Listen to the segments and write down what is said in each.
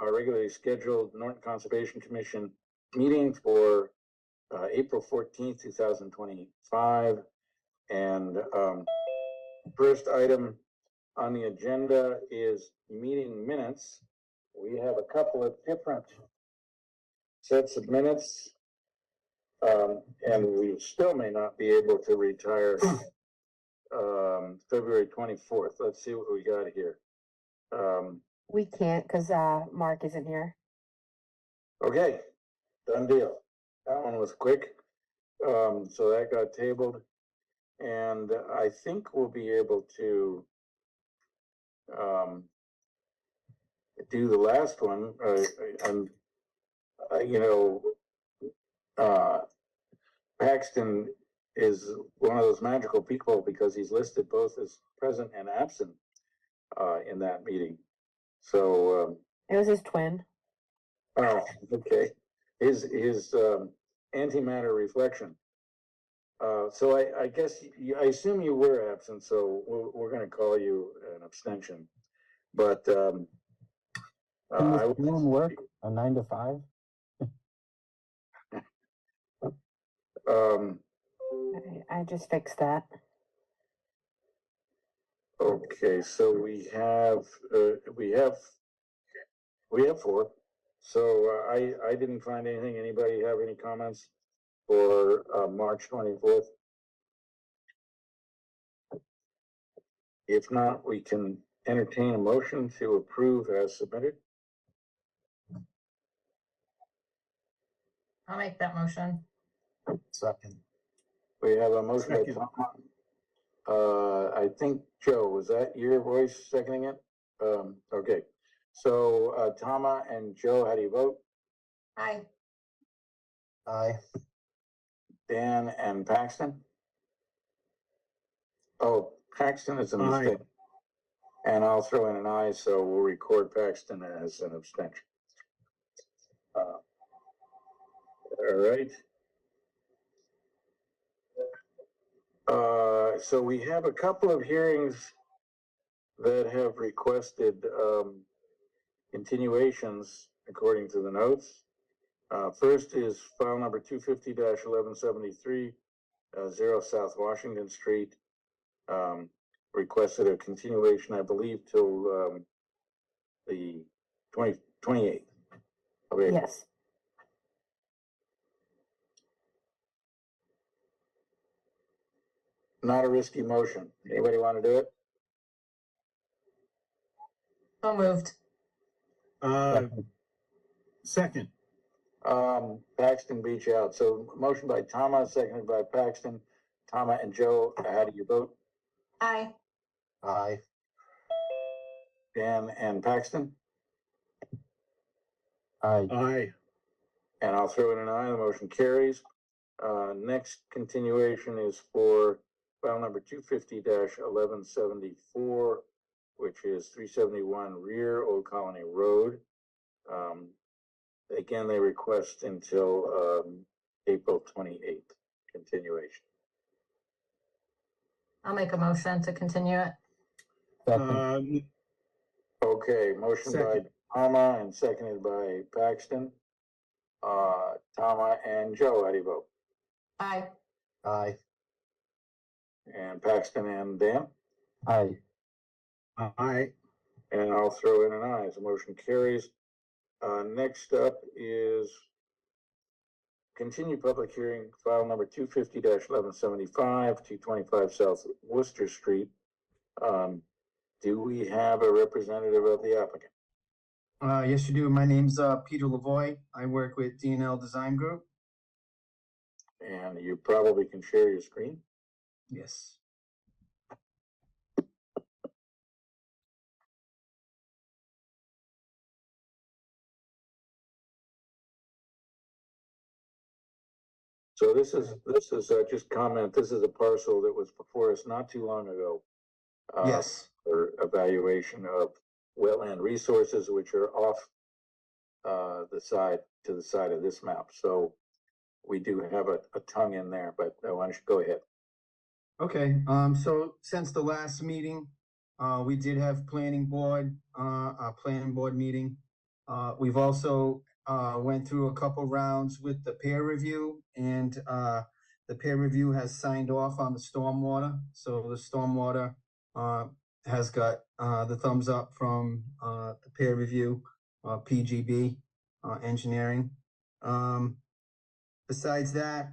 our regularly scheduled Norton Conservation Commission meeting for April 14th, 2025. And first item on the agenda is meeting minutes. We have a couple of different sets of minutes, and we still may not be able to retire February 24th. Let's see what we got here. We can't because Mark isn't here. Okay, done deal. That one was quick. So that got tabled. And I think we'll be able to do the last one. Paxton is one of those magical people because he's listed both as present and absent in that meeting. So it was his twin. Oh, okay. His antimatter reflection. So I guess I assume you were absent, so we're going to call you an abstention. But I was doing work a 9 to 5. I just fixed that. Okay, so we have 4. So I didn't find anything. Anybody have any comments for March 24th? If not, we can entertain a motion to approve as submitted. I'll make that motion. Second. We have a motion by Tom. I think, Joe, was that your voice seconding it? Okay. So Tama and Joe, how do you vote? Aye. Aye. Dan and Paxton? Oh, Paxton is an abstention. And I'll throw in an aye, so we'll record Paxton as an abstention. All right. So we have a couple of hearings that have requested continuations according to the notes. First is file number 250-1173, 0 South Washington Street. Requested a continuation, I believe, till the 28th. Okay. Yes. Not a risky motion. Anybody want to do it? So moved. Second. Paxton beat you out. So motion by Tama, seconded by Paxton. Tama and Joe, how do you vote? Aye. Aye. Dan and Paxton? Aye. Aye. And I'll throw in an aye. The motion carries. Next continuation is for file number 250-1174, which is 371 Rear Old Colony Road. Again, they request until April 28th continuation. I'll make a motion to continue it. Second. Okay, motion by Tama and seconded by Paxton. Tama and Joe, how do you vote? Aye. Aye. And Paxton and Dan? Aye. Aye. And I'll throw in an aye. The motion carries. Next up is continued public hearing, file number 250-1175, 225 South Worcester Street. Do we have a representative of the applicant? Yes, you do. My name's Peter Lavoie. I work with D&L Design Group. And you probably can share your screen. Yes. So this is just comment. This is a parcel that was before us not too long ago. Yes. For evaluation of wetland resources, which are off the side of this map. So we do have a tongue in there, but why don't you go ahead? Okay. So since the last meeting, we did have planning board meeting. We've also went through a couple rounds with the peer review, and the peer review has signed off on the stormwater. So the stormwater has got the thumbs up from the peer review, PGB engineering. Besides that,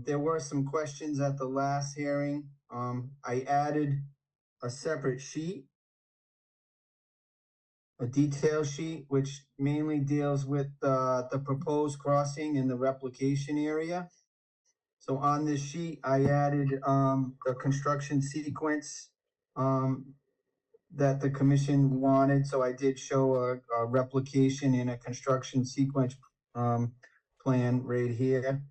there were some questions at the last hearing. I added a separate sheet, a detail sheet, which mainly deals with the proposed crossing in the replication area. So on this sheet, I added the construction sequence that the commission wanted. So I did show a replication in a construction sequence plan right here.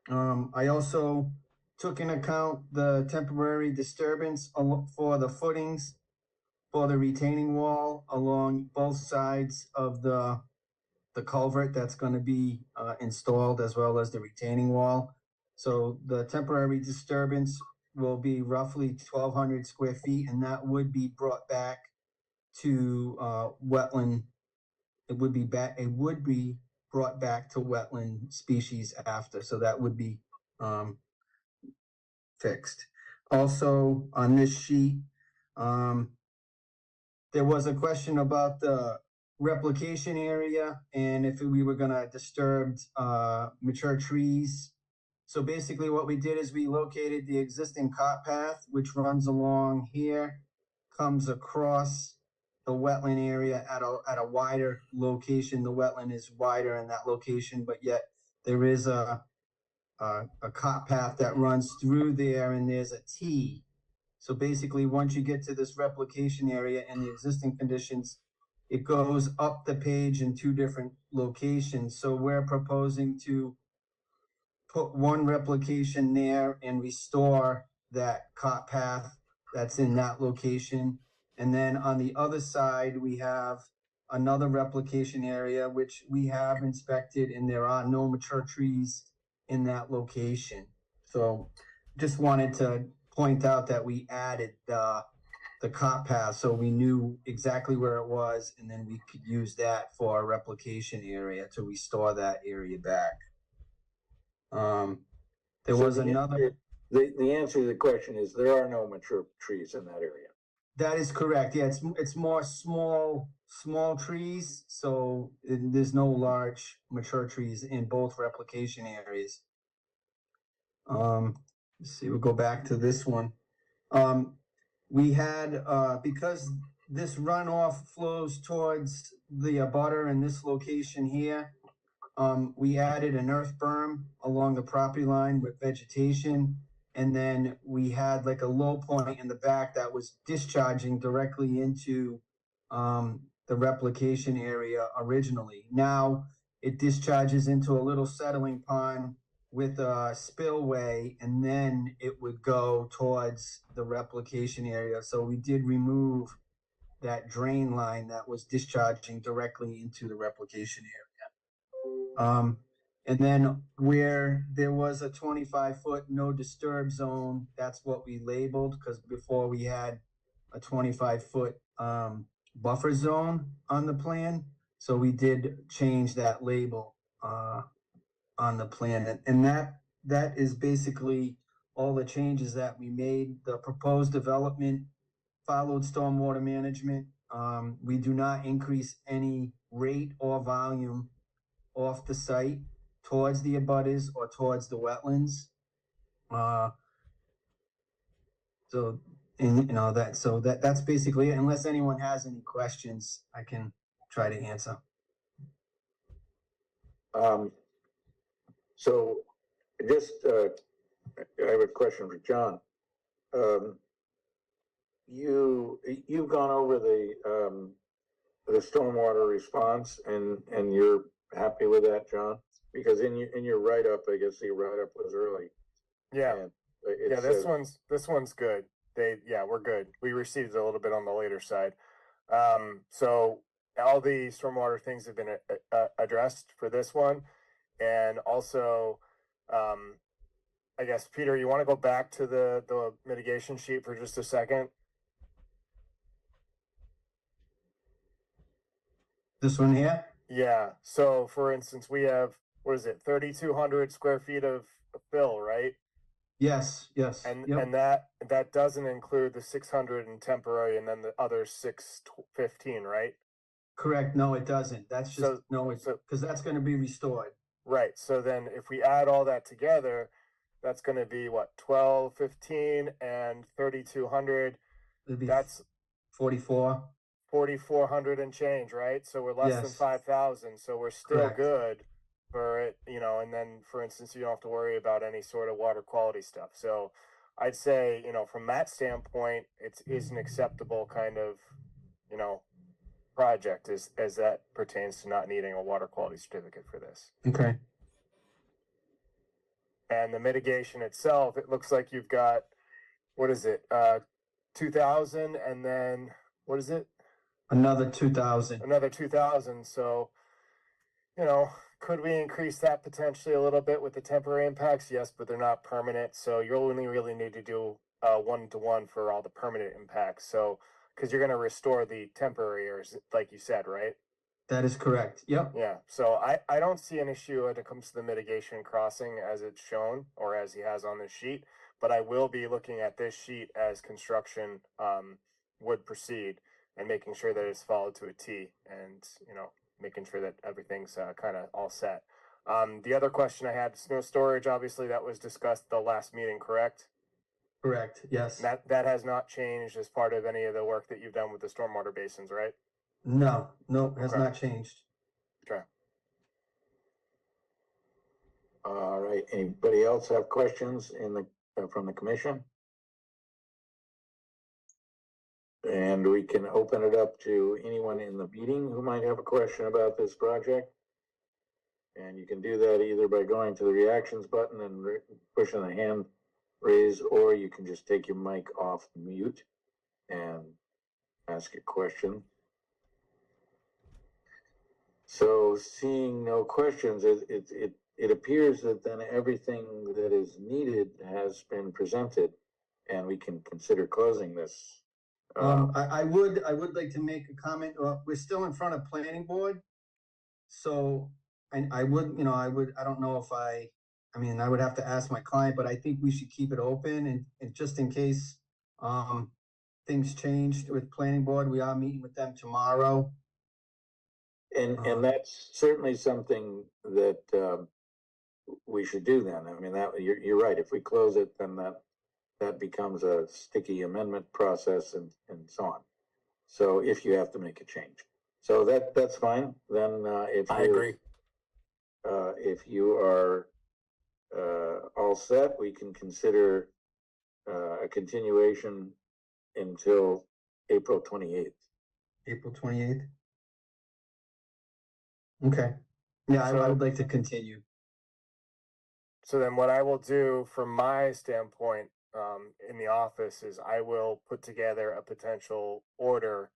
I also took in account the temporary disturbance for the footings for the retaining wall along both sides of the culvert that's going to be installed, as well as the retaining wall. So the temporary disturbance will be roughly 1,200 square feet, and that would be brought back to wetland. It would be brought back to wetland species after, so that would be fixed. Also, on this sheet, there was a question about the replication area and if we were gonna disturb mature trees. So basically what we did is we located the existing cart path, which runs along here, comes across the wetland area at a wider location. The wetland is wider in that location, but yet there is a cart path that runs through there, and there's a T. So basically, once you get to this replication area and the existing conditions, it goes up the page in two different locations. So we're proposing to put one replication there and restore that cart path that's in that location. And then on the other side, we have another replication area, which we have inspected, and there are no mature trees in that location. So just wanted to point out that we added the cart path so we knew exactly where it was, and then we could use that for a replication area to restore that area back. There So was the another. answer- The answer to the question is there are no mature trees in that area. That is correct. Yeah, it's more small trees. So there's no large mature trees in both replication areas. Let's see, we'll go back to this one. We had, because this runoff flows towards the abutter in this location here, we added an earth berm along the property line with vegetation. And then we had like a low point in the back that was discharging directly into the replication area originally. Now it discharges into a little settling pond with a spillway, and then it would go towards the replication area. So we did remove that drain line that was discharging directly into the replication area. And then where there was a 25-foot no disturb zone, that's what we labeled, because before we had a 25-foot buffer zone on the plan. So we did change that label on the plan. And that is basically all the changes that we made. The proposed development followed stormwater management. We do not increase any rate or volume off the site towards the abutters or towards the wetlands. So, and that's basically it. Unless anyone has any questions, I can try to answer. So just, I have a question for John. You've gone over the stormwater response, and you're happy with that, John? Because in your write-up, I guess the write-up was early. Yeah, and it yeah, says- this one's good. We're good. We received it a little bit on the later side. So all the stormwater things have been addressed for this one. And also, I guess, Peter, you want to go back to the mitigation sheet for just a second? This one here? Yeah, so for instance, we have, what is it, 3,200 square feet of fill, right? Yes, yes. And Yep. and that doesn't include the 600 in temporary and then the other 615, right? Correct. No, it doesn't. That's just, So- no, it's, so- because that's gonna be restored. Right, so then if we add all that together, that's gonna be what, 1215 and 3,200, It'd be that's 44. 4,400 and change, right? So we're less than Yes. 5,000, so we're still Correct. good for it, and then for instance, you don't have to worry about any sort of water quality stuff. So I'd say, from that standpoint, it is an acceptable kind of, project as that pertains to not needing a water quality certificate for this. Okay. And the mitigation itself, it looks like you've got, what is it, 2,000, and then, what is it? Another 2,000. Another 2,000. So, could we increase that potentially a little bit with the temporary impacts? Yes, but they're not permanent. So you only really need to do 1-to-1 for all the permanent impacts. So, because you're going to restore the temporary, like you said, right? That is correct. Yep. Yeah. So I don't see an issue when it comes to the mitigation crossing as it's shown or as he has on this sheet. But I will be looking at this sheet as construction would proceed and making sure that it's followed to a T, and making sure that everything's kind of all set. The other question I had, snow storage, obviously that was discussed the last meeting, correct? Correct. Yes. That has not changed as part of any of the work that you've done with the stormwater basins, right? No, has Okay. not changed. Okay. All right, anybody else have questions from the commission? And we can open it up to anyone in the meeting who might have a question about this project. And you can do that either by going to the reactions button and pushing the hand raise, or you can just take your mic off mute and ask a question. So seeing no questions, it appears that then everything that is needed has been presented, and we can consider closing this. I would like to make a comment. We're still in front of planning board. So I would, I don't know if I would have to ask my client, but I think we should keep it open and just in case, things changed with planning board, we are meeting with them tomorrow. And that's certainly something that we should do then. I mean, that you're right. If we close it, then that becomes a sticky amendment process and so on. So if you have to make a change, so that's fine. Then if I agree. If you are all set, we can consider a continuation until April 28th. April 28th. Okay. Yeah, I would like to continue. So then what I will do from my standpoint in the office is I will put together a potential order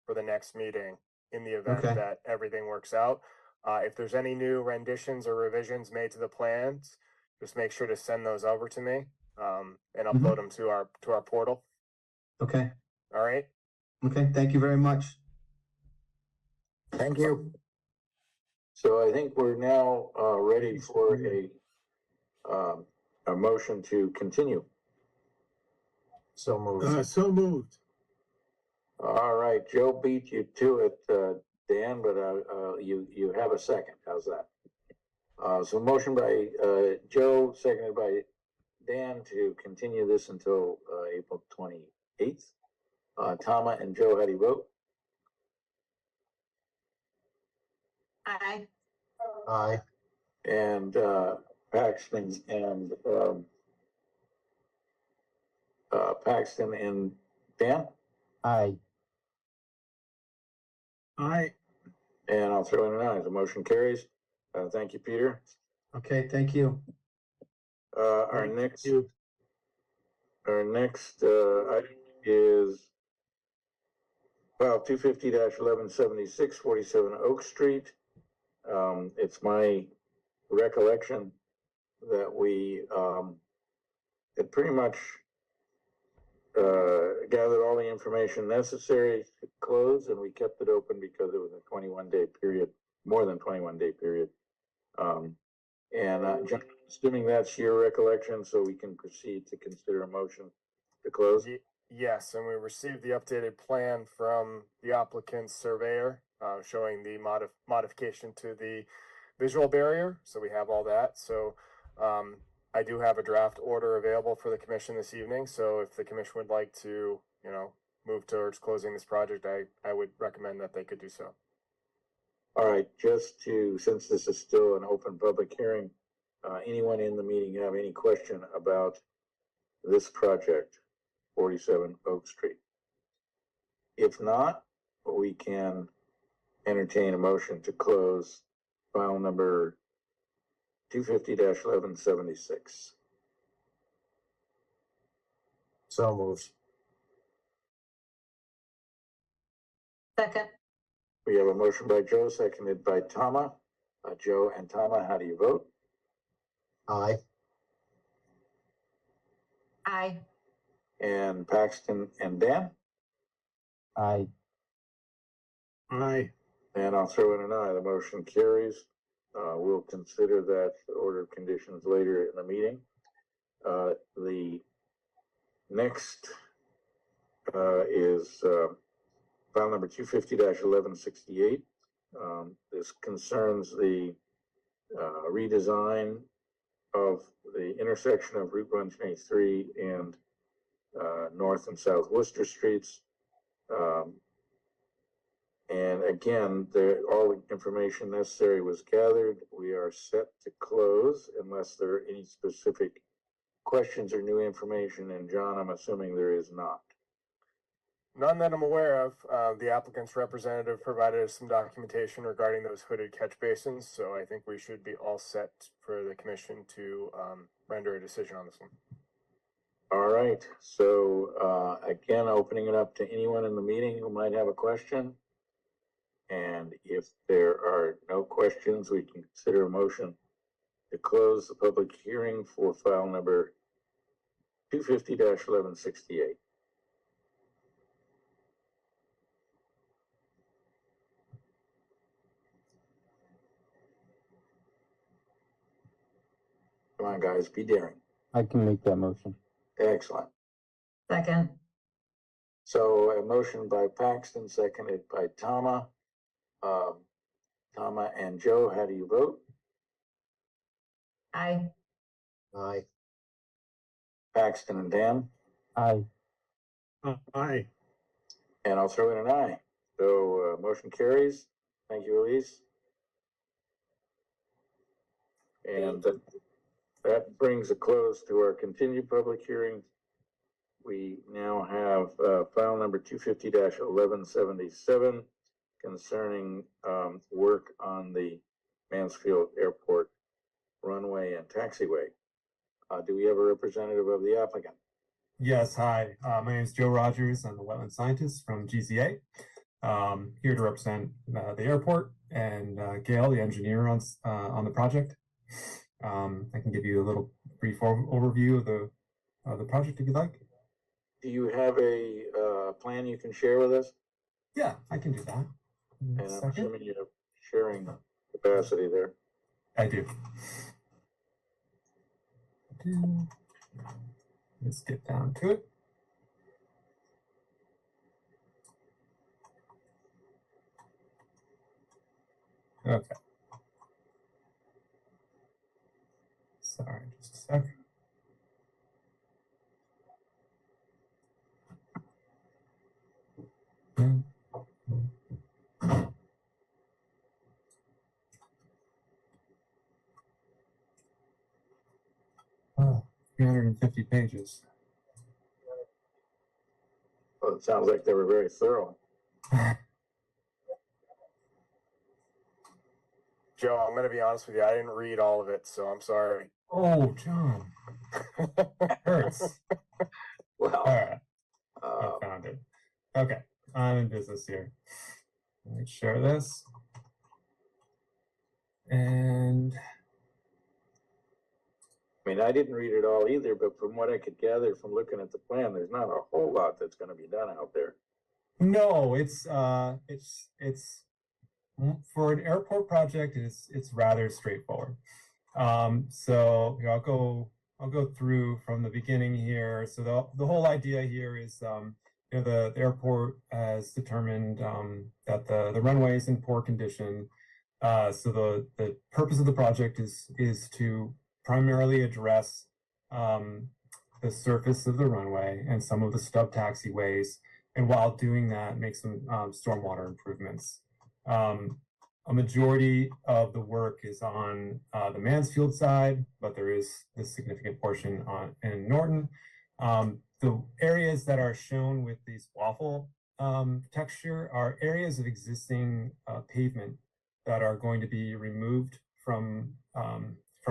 for the next meeting in the event Okay. that everything works out. If there's any new renditions or revisions made to the plans, just make sure to send those over to me and upload them to our portal. Okay. All right. Okay. Thank you very much. Thank you. So I think we're now ready for a motion to continue. So moved. So moved. All right, Joe beat you to it, Dan, but you have a second. How's that? So motion by Joe, seconded by Dan to continue this until April 28th. Tama and Joe, how do you vote? Aye. Aye. And Paxton and Dan? Aye. Aye. And I'll throw in an aye. The motion carries. Thank you, Peter. Okay. Thank you. Our next item is file 250-1176, 47 Oak Street. It's my recollection that we had pretty much gathered all the information necessary to close, and we kept it open because it was a 21-day period more than 21-day period. John, assuming that's your recollection, so we can proceed to consider a motion to close. Yes, and we received the updated plan from the applicant's surveyor, showing the modification to the visual barrier. So we have all that. So, I do have a draft order available for the commission this evening. So if the commission would like to, move towards closing this project, I would recommend that they could do so. All right, since this is still an open public hearing, anyone in the meeting have any question about this project, 47 Oak Street? If not, we can entertain a motion to close file number 250-1176. So moved. Second. We have a motion by Joe, seconded by Tama. Joe and Tama, how do you vote? Aye. Aye. And Paxton and Dan? Aye. Aye. And I'll throw in an aye. The motion carries. We'll consider that order of conditions later in the meeting. The next is file number 250-1168. This concerns the redesign of the intersection of Route 123 and North and South Worcester Streets. And again, all the information necessary was gathered. We are set to close unless there are any specific questions or new information. And John, I'm assuming there is not. None that I'm aware of. The applicant's representative provided us some documentation regarding those hooded catch basins. So I think we should be all set for the commission to render a decision on this one. All right. So again, opening it up to anyone in the meeting who might have a question. And if there are no questions, we can consider a motion to close the public hearing for file number 250-1168. Come on, guys, be daring. I can make that motion. Excellent. Second. So a motion by Paxton, seconded by Tama. Tama and Joe, how do you vote? Aye. Aye. Paxton and Dan? Aye. Aye. And I'll throw in an aye. So motion carries. Thank you, Elise. And that brings a close to our continued public hearing. We now have file number 250-1177 concerning work on the Mansfield Airport runway and taxiway. Do we have a representative of the applicant? Yes, hi. My name is Joe Rogers. I'm a wetland scientist from GCA. Here to represent the airport and Gail, the engineer on the project. I can give you a little brief overview of the project if you'd like. Do you have a plan you can share with us? Yeah, I can do that. And I'm assuming you have sharing capacity there. I do. Let's get down to it. Okay. Sorry, just a second. Oh, 350 pages. Well, it sounds like they were very thorough. Joe, I'm going to be honest with you. I didn't read all of it, so I'm sorry. Oh, John. Hurts. Well, All right. I found it. Okay. I'm in business here. Let me share this. And I mean, I didn't read it all either, but from what I could gather from looking at the plan, there's not a whole lot that's going to be done out there. no, it's for an airport project, it's rather straightforward. So here, I'll go through from the beginning here. So the whole idea here is, you know, the airport has determined that the runway is in poor condition. So the purpose of the project is to primarily address the surface of the runway and some of the stub taxiways, and while doing that, make some stormwater improvements. A majority of the work is on the Mansfield side, but there is this significant portion in Norton. The areas that are shown with these waffle texture are areas of existing pavement that are going to be removed from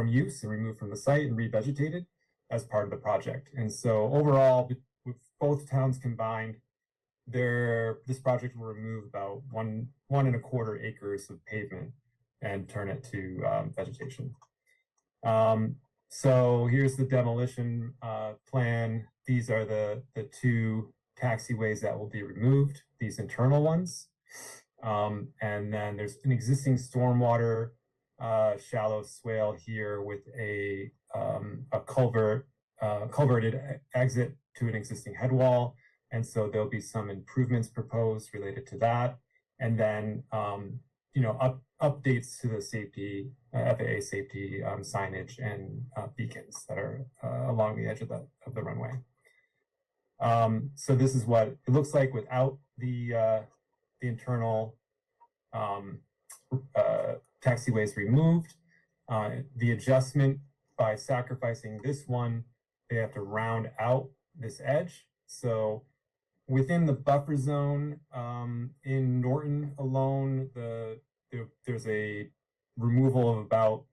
use and removed from the site and revegetated as part of the project. And so overall, with both towns combined, this project will remove about 1.25 acres of pavement and turn it to vegetation. So here's the demolition plan. These are the two taxiways that will be removed, these internal ones. And then there's an existing stormwater shallow swale here with a culverted exit to an existing head wall. And so there'll be some improvements proposed related to that. And then, you know, updates to the safety, FAA safety signage and beacons that are along the edge of the runway. So this is what it looks like without the internal taxiways removed. The adjustment by sacrificing this one, they have to round out this edge. So within the buffer zone in Norton alone, there's a removal of about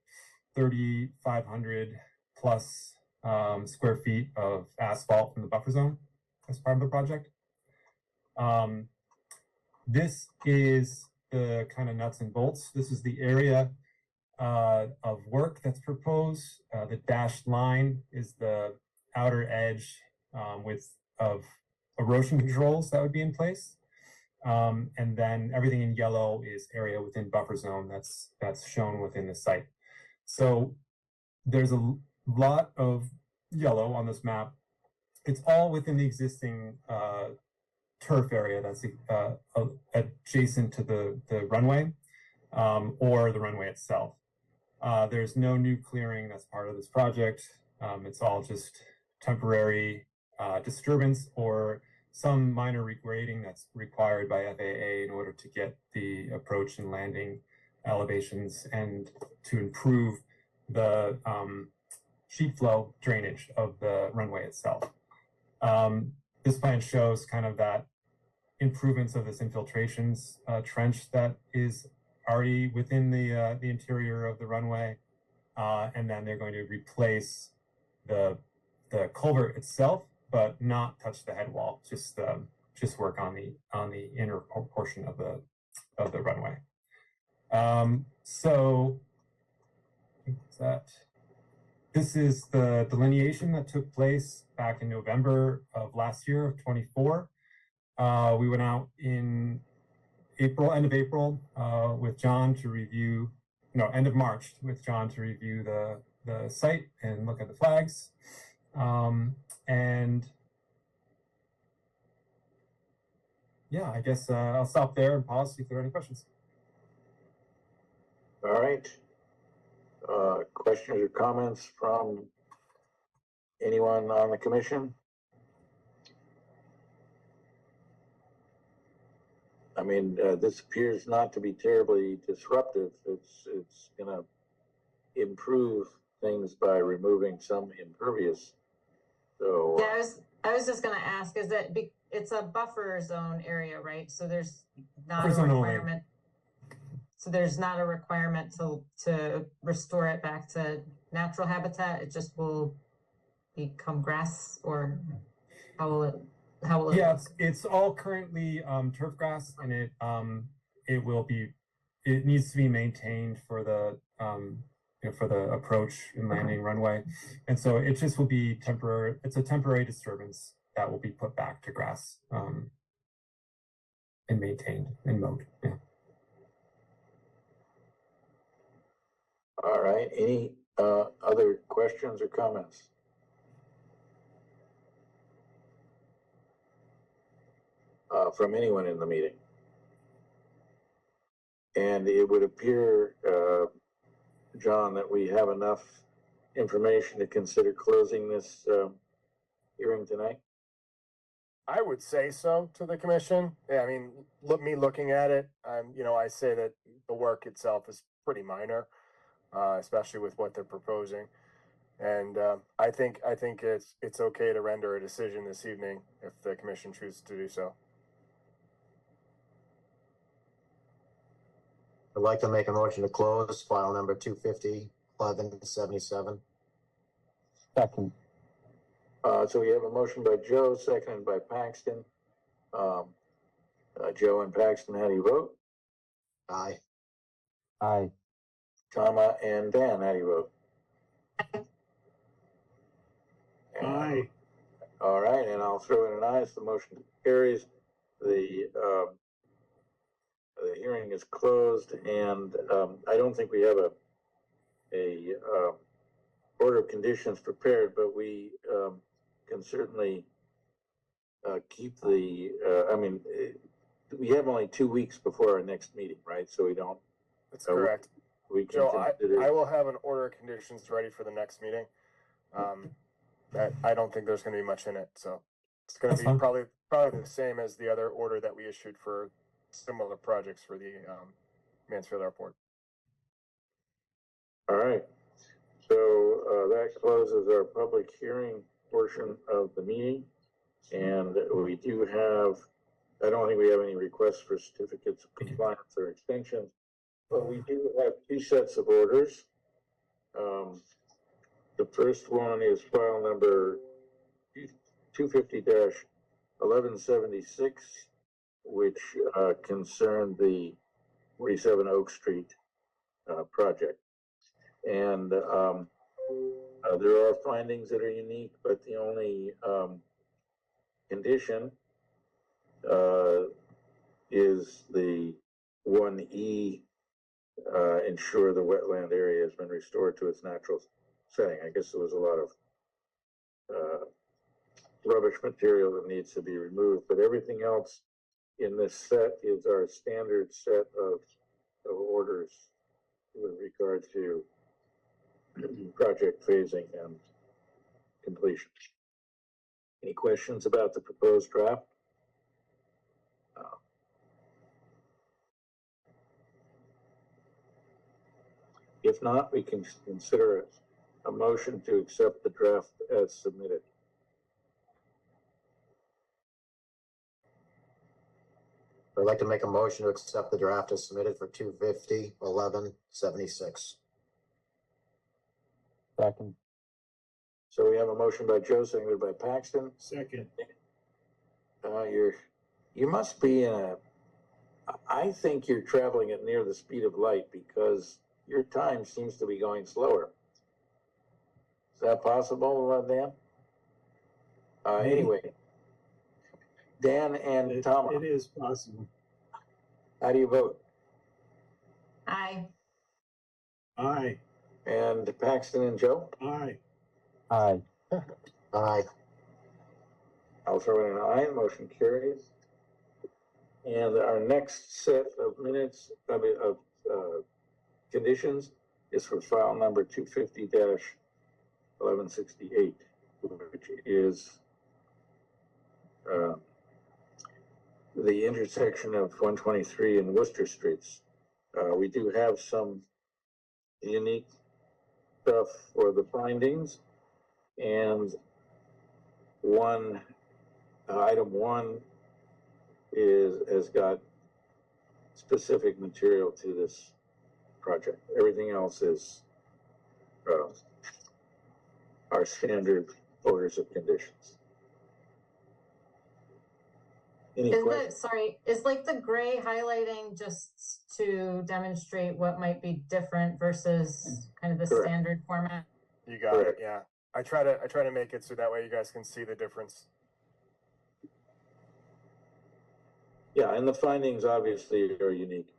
3,500 plus square feet of asphalt from the buffer zone as part of the project. This is the kind of nuts and bolts. This is the area of work that's proposed. The dashed line is the outer edge of erosion controls that would be in place. And then everything in yellow is area within buffer zone that's shown within the site. So there's a lot of yellow on this map. It's all within the existing turf area that's adjacent to the runway or the runway itself. There's no new clearing that's part of this project. It's all just temporary disturbance or some minor regrading that's required by FAA in order to get the approach and landing elevations and to improve the sheet flow drainage of the runway itself. This plan shows kind of that improvements of this infiltrations trench that is already within the interior of the runway, and then they're going to replace the culvert itself, but not touch the head wall. Just work on the inner portion of the runway. So I think this is the delineation that took place back in November of last year of 24. We went out in end of April with John to review, end of March with John to review the site and look at the flags. And yeah, I guess I'll stop there and pause, see if there are any questions. All right. Questions or comments from anyone on the commission? I mean, this appears not to be terribly disruptive. It's gonna improve things by removing some impervious. So Yeah, I was just gonna ask, it's a buffer zone area, right? So there's not a Buffer zone only. requirement. So there's not a requirement to restore it back to natural habitat. It just will become grass, or how will it? Yeah, it's all currently turf grass, and it needs to be maintained for the for the approach and landing runway, and so it just will be temporary. It's a temporary disturbance that will be put back to grass and maintained and mowed. Yeah. All right, any, other questions or comments? From anyone in the meeting? And it would appear, John, that we have enough information to consider closing this, hearing tonight? I would say so to the commission. Yeah, I mean, looking at it, I say that the work itself is pretty minor, especially with what they're proposing. And I think it's okay to render a decision this evening if the commission chooses to do so. I'd like to make a motion to close file number 250-1177. Second. So we have a motion by Joe, seconded by Paxton. Joe and Paxton, how do you vote? Aye. Aye. Tama and Dan, how do you vote? Aye. All right, and I'll throw in an aye if the motion carries. The hearing is closed, and I don't think we have a order of conditions prepared, but we can certainly keep the, we have only 2 weeks before our next meeting, right? So we don't, That's correct. we can Joe, consider. I will have an order of conditions ready for the next meeting. That I don't think there's going to be much in it, so it's going to That's be fine. probably the same as the other order that we issued for similar projects for the Mansfield Airport. All right, so that closes our public hearing portion of the meeting. And we do have, I don't think we have any requests for certificates of compliance or extensions, but we do have 2 sets of orders. The first one is file number 250-1176, which concerned the 47 Oak Street project. And there are findings that are unique, but the only condition is the 1E, ensure the wetland area has been restored to its natural setting. I guess there was a lot of rubbish material that needs to be removed, but everything else in this set is our standard set of orders with regard to project phasing and completion. Any questions about the proposed draft? If not, we can consider a motion to accept the draft as submitted. I'd like to make a motion to accept the draft as submitted for 250-1176. Second. So we have a motion by Joe, seconded by Paxton. Second. You must be I think you're traveling at near the speed of light because your time seems to be going slower. Is that possible, Dan? Anyway, Dan and Tom, It is possible. how do you vote? Aye. Aye. And Paxton and Joe? Aye. Aye. Aye. I'll throw in an aye, motion carries. And our next set of minutes, conditions is for file number 250-1168, which is the intersection of 123 and Worcester Streets. We do have some unique stuff for the findings, and item one has got specific material to this project. Everything else is our standard orders of conditions. Any questions? Is like the gray highlighting just to demonstrate what might be different versus kind of the Correct. standard format? You got it. Yeah, I try to make it so that way you guys can see the difference. Yeah, and the findings obviously are unique,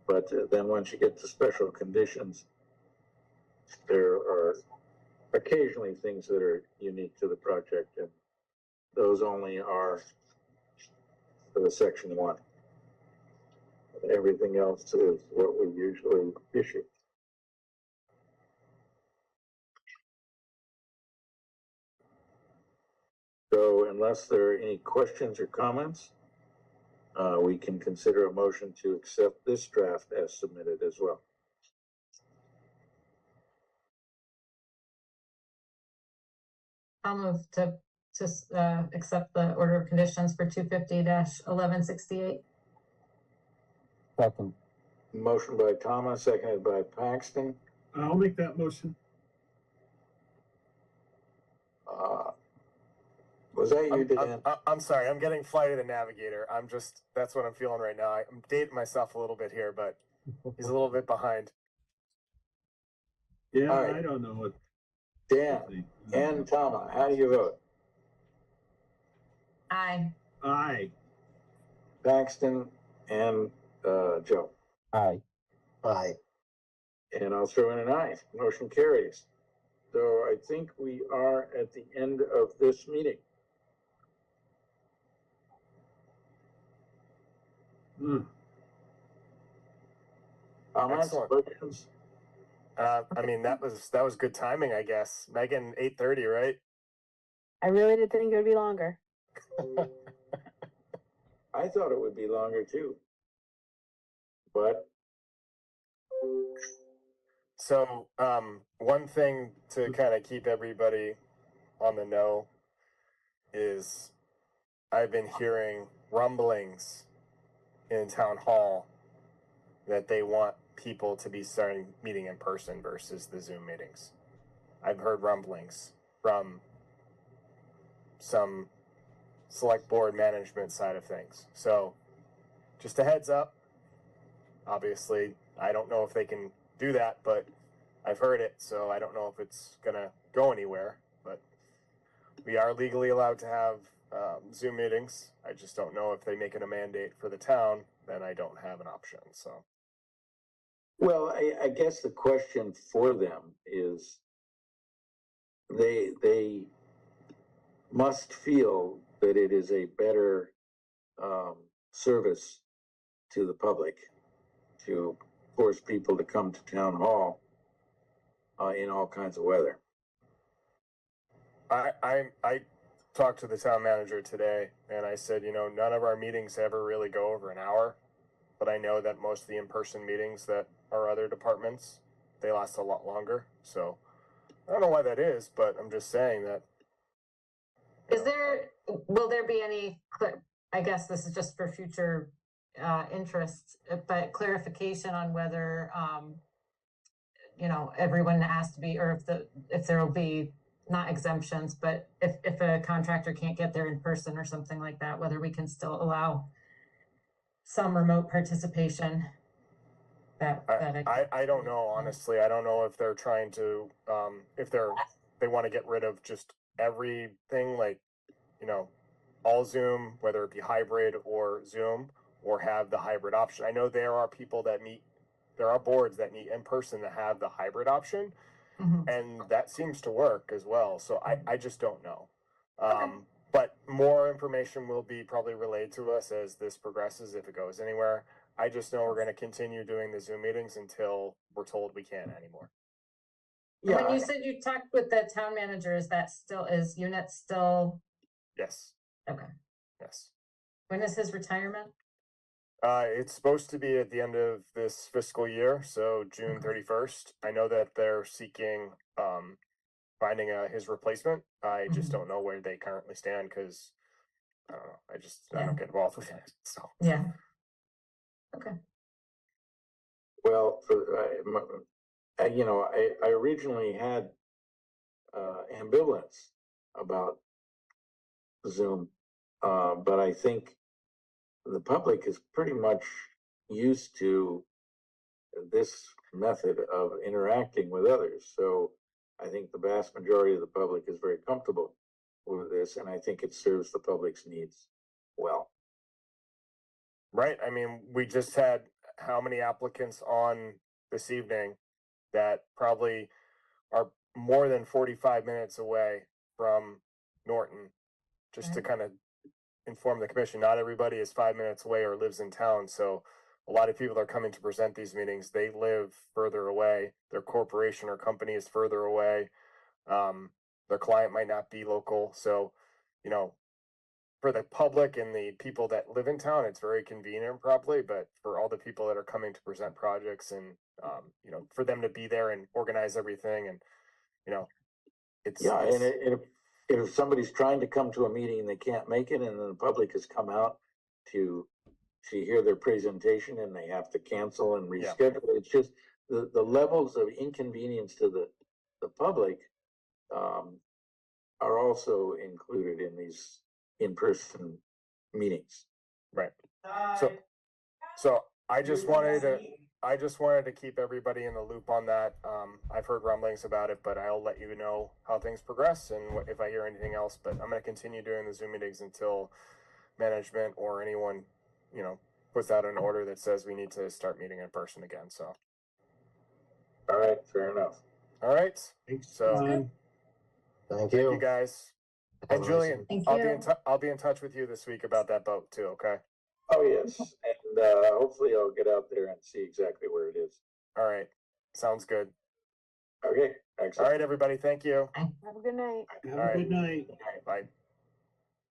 but then once you get to special conditions, there are occasionally things that are unique to the project, and those only are for the section 1. Everything else is what we usually issue. So unless there are any questions or comments, we can consider a motion to accept this draft as submitted as well. I'll move to accept the order of conditions for 250-1168. Second. Motion by Thomas, seconded by Paxton. I'll make that motion. Was that you, Dan? I'm sorry, I'm getting Flight of the Navigator. That's what I'm feeling right now. I'm dating myself a little bit here, but he's a little bit behind. Yeah, All right. I don't know what. Dan and Thomas, how do you vote? Aye. Aye. Paxton and Joe. Aye. Aye. And I'll throw in an aye. Motion carries. So I think we are at the end of this meeting. Hmm. Comments, Excellent. questions? I mean, that was good timing, I guess. Megan, 8:30, right? I really did think it would be longer. I thought it would be longer too. But So, one thing to kind of keep everybody on the know is I've been hearing rumblings in town hall that they want people to be starting meeting in person versus the Zoom meetings. I've heard rumblings from some select board management side of things. So just a heads up. Obviously, I don't know if they can do that, but I've heard it, so I don't know if it's gonna go anywhere. But we are legally allowed to have Zoom meetings. I just don't know if they make it a mandate for the town, then I don't have an option. So, well, I guess the question for them is they must feel that it is a better service to the public to force people to come to town hall in all kinds of weather. I talked to the town manager today, and I said, none of our meetings ever really go over an hour, but I know that most of the in-person meetings that are other departments, they last a lot longer. So I don't know why that is, but I'm just saying that. Will there be any, I guess this is just for future interest, but clarification on whether, everyone has to be, or if there will be not exemptions, but if a contractor can't get there in person or something like that, whether we can still allow some remote participation. I don't know, honestly. I don't know if they're trying to, they want to get rid of just everything, like, all Zoom, whether it be hybrid or Zoom, or have the hybrid option. I know there are boards that meet in person that have the hybrid option, and that seems to work as well. So I just don't know. But more information will be probably relayed to us as this progresses, if it goes anywhere. I just know we're going to continue doing the Zoom meetings until we're told we can't anymore. Yeah. When you said you talked with the town manager, is Unit still? Yes. Okay. Yes. When is his retirement? It's supposed to be at the end of this fiscal year, so June 31st. I know that they're seeking finding his replacement. I just don't know where they currently stand because I don't know. I don't get involved with it. So yeah. Okay. Well, I originally had ambivalence about Zoom, but I think the public is pretty much used to this method of interacting with others. So I think the vast majority of the public is very comfortable with this, and I think it serves the public's needs well. right. I mean, we just had how many applicants on this evening that probably are more than 45 minutes away from Norton, just to Okay. kind of inform the commission. Not everybody is 5 minutes away or lives in town, so a lot of people that are coming to present these meetings, they live further away. Their corporation or company is further away. Their client might not be local, so you know, for the public and the people that live in town, it's very convenient probably, but for all the people that are coming to present projects and, you know, for them to be there and organize everything and, you know, it's, Yeah, and it's- if somebody's trying to come to a meeting and they can't make it, and then the public has come out to hear their presentation and they have to cancel and Yeah. reschedule, it's just the levels of inconvenience to the public are also included in these in-person meetings. right. So I just wanted to keep everybody in the loop on that. I've heard rumblings about it, but I'll let you know how things progress and if I hear anything else, but I'm gonna continue doing the Zoom meetings until management or anyone, you know, puts out an order that says we need to start meeting in person again, so. All right, fair enough. All right, Thanks, So- John. Thank thank you you. guys. Have a And nice Julian, evening. Thank I'll be in touch with you this week about that boat too, okay? Oh, yes, and hopefully I'll get out there and see exactly where it is. All right, sounds good. Okay, All excellent. right, everybody, thank you. Have a good night. Have All a right. good night. Bye.